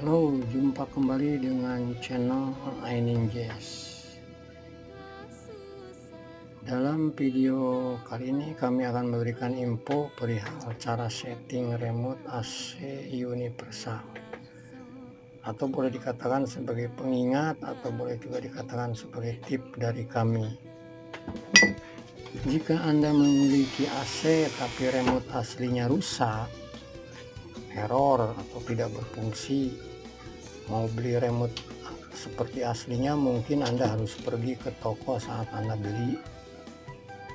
Halo, jumpa kembali dengan channel iNinjas. Dalam video kali ini kami akan memberikan info perihal cara setting remote AC universal, atau boleh dikatakan sebagai pengingat, atau boleh juga dikatakan sebagai tip dari kami. Jika Anda memiliki AC tapi remote aslinya rusak, error atau tidak berfungsi, mau beli remote seperti aslinya, mungkin Anda harus pergi ke toko saat Anda beli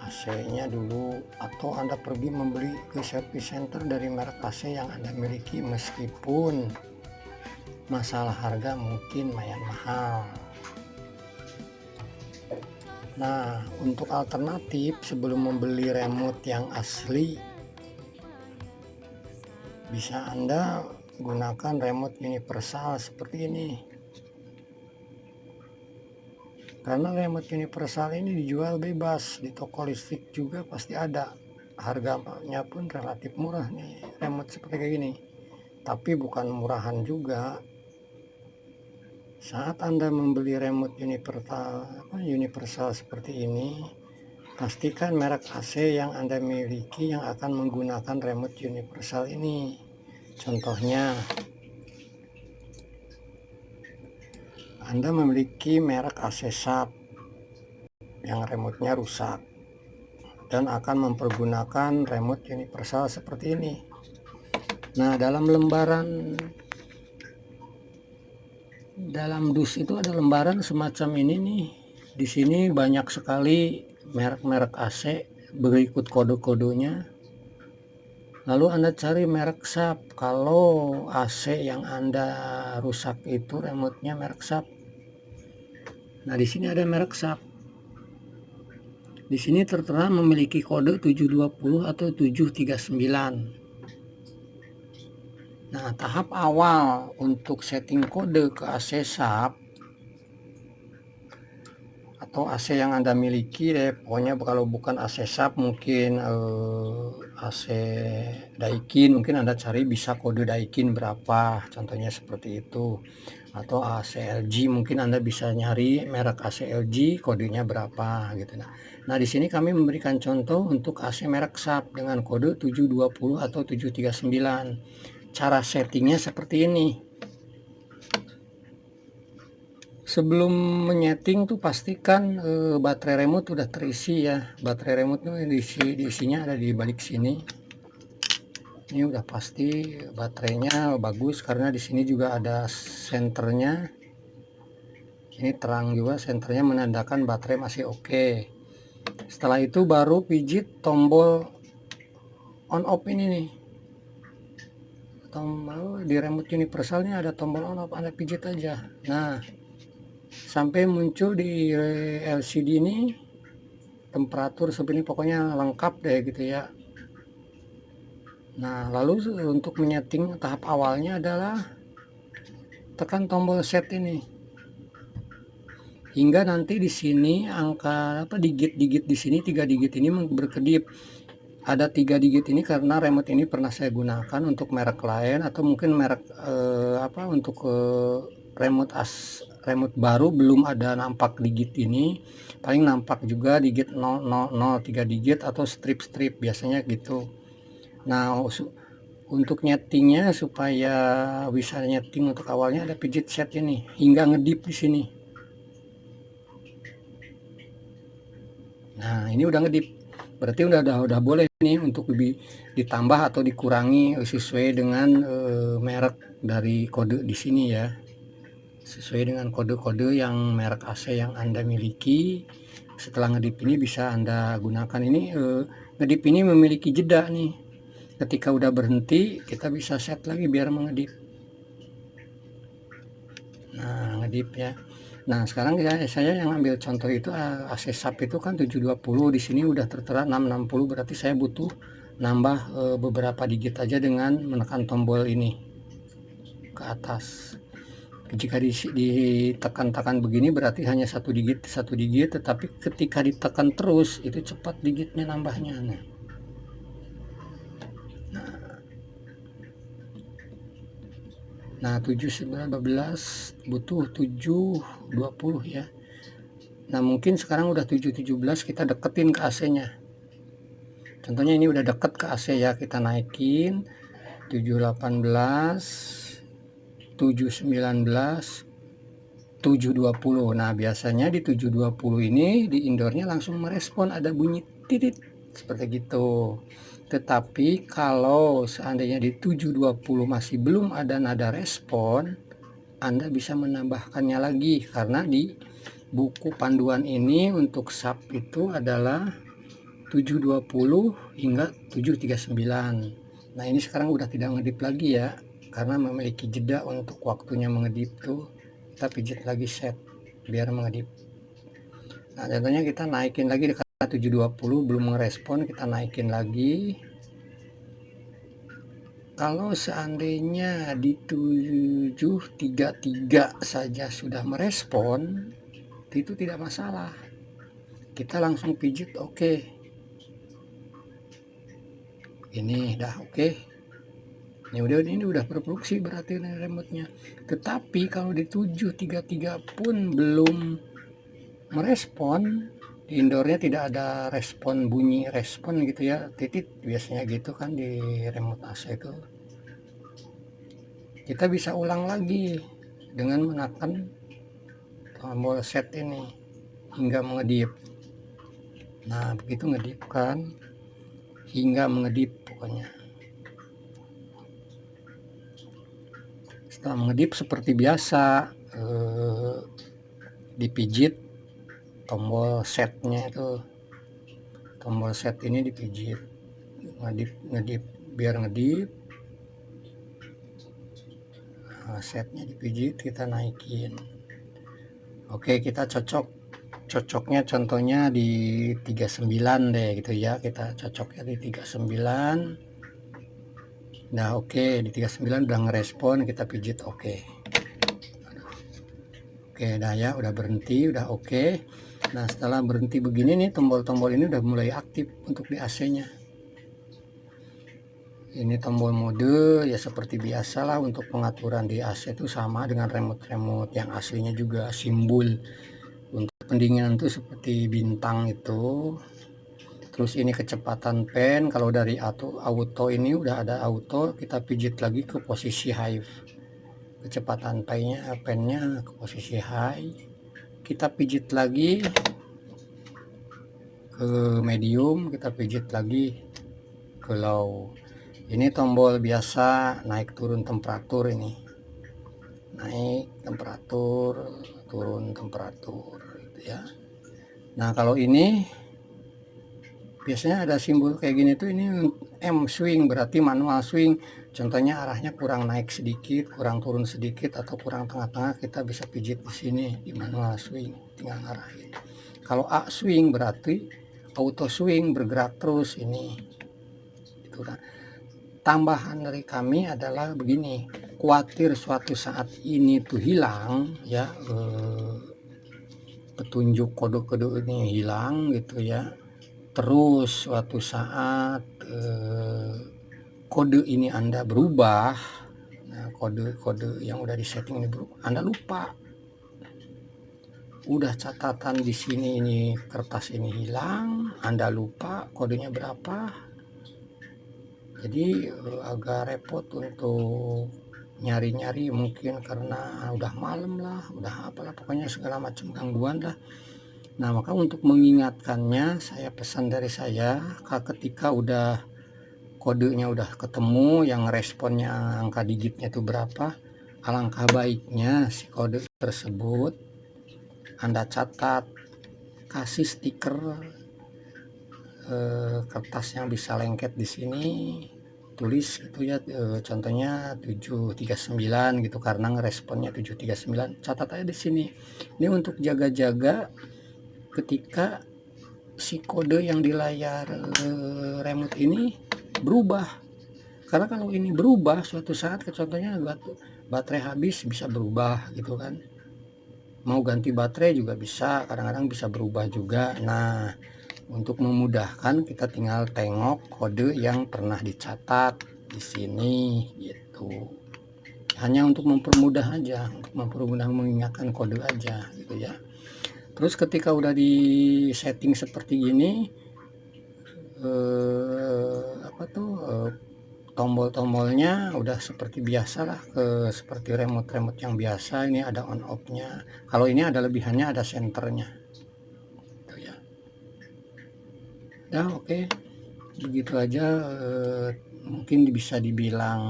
AC-nya dulu, atau Anda pergi membeli ke service center dari merek AC yang Anda miliki, meskipun masalah harga mungkin lumayan mahal. Nah, untuk alternatif sebelum membeli remote yang asli, bisa Anda gunakan remote universal seperti ini. Karena remote universal ini dijual bebas di toko listrik juga pasti ada. Harganya pun relatif murah nih remote seperti kayak gini. Tapi bukan murahan juga. Saat Anda membeli remote universal seperti ini, pastikan merek AC yang Anda miliki yang akan menggunakan remote universal ini. Contohnya, Anda memiliki merek AC SAP yang remote-nya rusak dan akan mempergunakan remote universal seperti ini. Nah, dalam dus itu ada lembaran semacam ini nih. Di sini banyak sekali merek-merek AC berikut kode-kodenya. Lalu Anda cari merek SAP. Kalau AC yang Anda rusak itu remote-nya merek SAP. Nah, di sini ada merek SAP. Di sini tertera memiliki kode 720 atau 739. Nah, tahap awal untuk setting kode ke AC SAP atau AC yang Anda miliki deh, pokoknya kalau bukan AC SAP mungkin AC Daikin, mungkin Anda cari bisa kode Daikin berapa, contohnya seperti itu. Atau AC LG, mungkin Anda bisa nyari merek AC LG kodenya berapa gitu. Nah, di sini kami memberikan contoh untuk AC merek SAP dengan kode 720 atau 739. Cara settingnya seperti ini. Sebelum menyeting tuh pastikan baterai remote udah terisi ya. Baterai remote tuh diisinya ada di balik sini. Ini udah pasti baterainya bagus karena di sini juga ada senternya. Ini terang juga senternya, menandakan baterai masih oke. Setelah itu baru pijit tombol on off ini nih. Tombol di remote universalnya ada tombol on off, Anda pijit aja. Nah, sampai muncul di LCD ini temperatur seperti ini, pokoknya lengkap deh gitu ya. Nah, lalu untuk menyeting tahap awalnya adalah tekan tombol set ini hingga nanti di sini angka digit-digit di sini 3 digit ini berkedip. Ada 3 digit ini karena remote ini pernah saya gunakan untuk merek lain, atau mungkin merek untuk remote baru belum ada nampak digit ini, paling nampak juga digit 000 3 digit atau strip-strip biasanya gitu. Nah, untuk nyetingnya supaya bisa nyeting untuk awalnya ada pijit set ini hingga ngedip di sini. Nah, ini udah ngedip, berarti udah boleh nih untuk lebih ditambah atau dikurangi sesuai dengan merek dari kode di sini ya. Sesuai dengan kode-kode yang merek AC yang Anda miliki. Setelah ngedip ini bisa Anda gunakan. Ini ngedip ini memiliki jeda nih. Ketika udah berhenti kita bisa set lagi biar mengedip. Nah, ngedip ya. Nah, sekarang saya yang ambil contoh itu AC SAP itu kan 720, di sini udah tertera 660, berarti saya butuh nambah beberapa digit aja dengan menekan tombol ini ke atas. Jika ditekan-tekan begini berarti hanya satu digit, tetapi ketika ditekan terus itu cepat digitnya nambahnya. Nah 7 9 12 butuh 7 20 ya. Nah mungkin sekarang udah 7 17, kita deketin ke AC nya. Contohnya ini udah deket ke AC ya, kita naikin 7 18 7 19 7 20. Nah biasanya di 7 20 ini di indoornya langsung merespon, ada bunyi titit seperti gitu. Tetapi kalau seandainya di 720 masih belum ada nada respon, Anda bisa menambahkannya lagi, karena di buku panduan ini untuk sub itu adalah 720 hingga 739. Nah ini sekarang udah tidak ngedip lagi ya, karena memiliki jeda untuk waktunya mengedip tuh. Kita pijit lagi set biar mengedip. Nah contohnya kita naikin lagi, karena 720 belum merespon, kita naikin lagi. Kalau seandainya di 733 saja sudah merespon, itu tidak masalah, kita langsung pijit oke. Ini dah oke. Ini udah berfungsi berarti remote-nya. Tetapi kalau di 733 pun belum merespon, di indoornya tidak ada respon, bunyi respon gitu ya, titik biasanya gitu kan di remote AC itu. Kita bisa ulang lagi dengan menekan tombol set ini hingga mengedip. Nah begitu ngedip kan, hingga mengedip pokoknya. Setelah mengedip seperti biasa, dipijit tombol setnya itu, tombol set ini dipijit, ngedip biar ngedip. Nah, setnya dipijit, kita naikin. Oke, kita cocoknya contohnya di 39 deh gitu ya, kita cocoknya di 39. Nah oke, di 39 udah ngerespon, kita pijit oke. Oke, nah ya udah berhenti, udah oke. Nah setelah berhenti begini nih, tombol-tombol ini udah mulai aktif untuk di AC-nya. Ini tombol mode ya, seperti biasa lah untuk pengaturan di AC itu sama dengan remote-remote yang aslinya juga. Simbol untuk pendinginan itu seperti bintang itu. Terus ini kecepatan pen, kalau dari auto ini udah ada auto, kita pijit lagi ke posisi high. Kecepatan pennya ke posisi high, kita pijit lagi ke medium, kita pijit lagi ke low. Ini tombol biasa naik turun temperatur, ini naik temperatur, turun temperatur gitu ya. Nah kalau ini biasanya ada simbol kayak gini tuh, ini M swing, berarti manual swing. Contohnya arahnya kurang naik sedikit, kurang turun sedikit, atau kurang tengah-tengah, kita bisa pijit di sini di manual swing, tinggal ngarahin. Kalau A swing berarti auto swing, bergerak terus ini. Itu kan. Tambahan dari kami adalah begini, khawatir suatu saat ini tuh hilang ya, petunjuk kode-kode ini hilang gitu ya. Terus suatu saat kode ini Anda berubah, nah kode-kode yang udah disetting ini berubah, Anda lupa, udah catatan di sini ini kertas ini hilang, Anda lupa kodenya berapa, jadi agak repot untuk nyari-nyari, mungkin karena udah malam lah, udah apalah, pokoknya segala macam gangguan lah. Nah maka untuk mengingatkannya, saya pesan dari saya, ketika udah kodenya udah ketemu, yang responnya angka digitnya itu berapa, alangkah baiknya si kode tersebut Anda catat, kasih stiker kertas yang bisa lengket di sini, tulis gitu ya, contohnya 739 gitu, karena ngeresponnya 739, catat aja di sini. Ini untuk jaga-jaga ketika si kode yang di layar remote ini berubah. Karena kalau ini berubah suatu saat, contohnya baterai habis, bisa berubah gitu kan, mau ganti baterai juga bisa, kadang-kadang bisa berubah juga. Nah untuk memudahkan, kita tinggal tengok kode yang pernah dicatat di sini gitu. hanya untuk mempermudah aja, untuk mempermudah mengingatkan kode aja gitu ya. Terus ketika udah di setting seperti ini, apa tuh, tombol-tombolnya udah seperti biasa lah, seperti remote-remote yang biasa. Ini ada on off-nya. Kalau ini ada lebihannya, ada senternya gitu ya. Ya oke, begitu aja. Mungkin bisa dibilang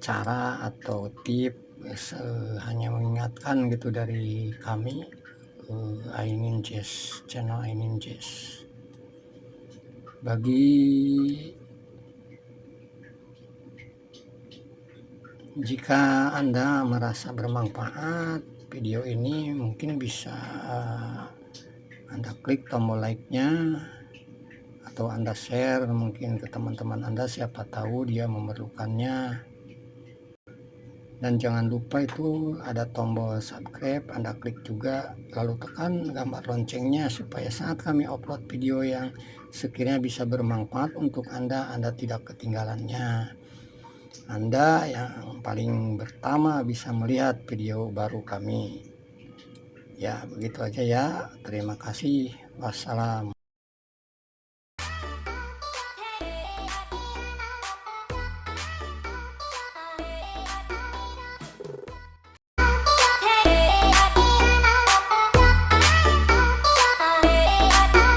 cara atau tips, hanya mengingatkan gitu dari kami, Ainin Jazz, channel Ainin Jazz. Jika Anda merasa bermanfaat video ini, mungkin bisa Anda klik tombol like-nya, atau Anda share mungkin ke teman-teman Anda, siapa tahu dia memerlukannya. Dan jangan lupa itu ada tombol subscribe, Anda klik juga, lalu tekan gambar loncengnya supaya saat kami upload video yang sekiranya bisa bermanfaat untuk Anda tidak ketinggalannya. Anda yang paling pertama bisa melihat video baru kami. Ya, begitu aja ya. Terima kasih. Wassalam.